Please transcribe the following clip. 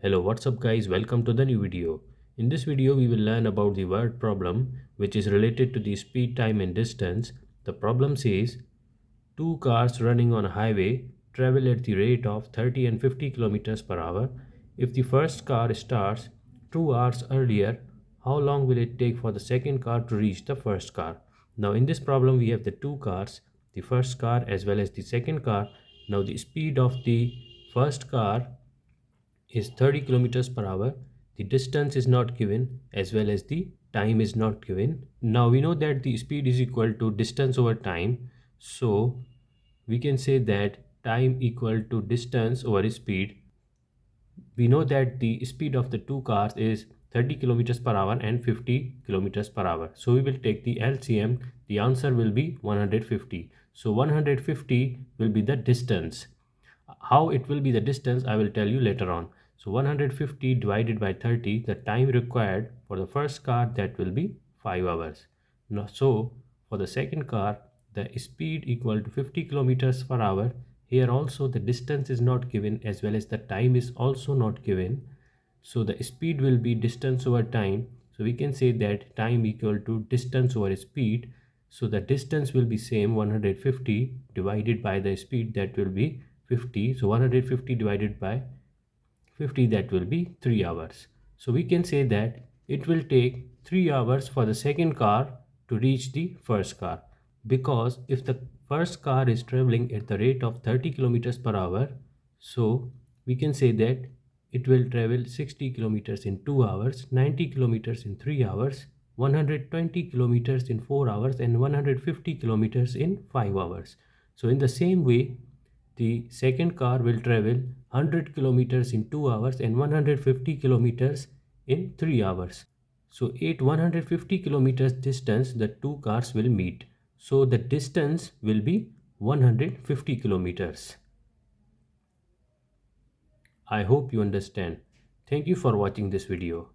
Hello, what's up guys? Welcome to the new video. In this video, we will learn about the word problem which is related to the speed, time and distance. The problem says two cars running on a highway travel at the rate of 30 and 50 kilometers per hour. If the first car starts 2 hours earlier, how long will it take for the second car to reach the first car? Now in this problem we have the two cars, the first car as well as the second car. Now the speed of the first car is 30 kilometers per hour. The distance is not given as well as the time is not given. Now we know that the speed is equal to distance over time. So we can say that time equal to distance over speed. We know that the speed of the two cars is 30 kilometers per hour and 50 kilometers per hour. So we will take the LCM. The answer will be 150. So 150 will be the distance. How it will be the distance I will tell you later on. So 150 divided by 30, the time required for the first car, that will be 5 hours. Now, so for the second car, the speed equal to 50 kilometers per hour. Here also the distance is not given as well as the time is also not given. So the speed will be distance over time. So we can say that time equal to distance over speed. So the distance will be same, 150 divided by the speed, that will be 50. So 150 divided by 50, that will be 3 hours. So we can say that it will take 3 hours for the second car to reach the first car, because if the first car is traveling at the rate of 30 kilometers per hour, so we can say that it will travel 60 kilometers in 2 hours, 90 kilometers in 3 hours, 120 kilometers in 4 hours and 150 kilometers in 5 hours. So in the same way, the second car will travel 100 kilometers in 2 hours and 150 kilometers in 3 hours. So at 150 kilometers distance, the two cars will meet. So the distance will be 150 kilometers. I hope you understand. Thank you for watching this video.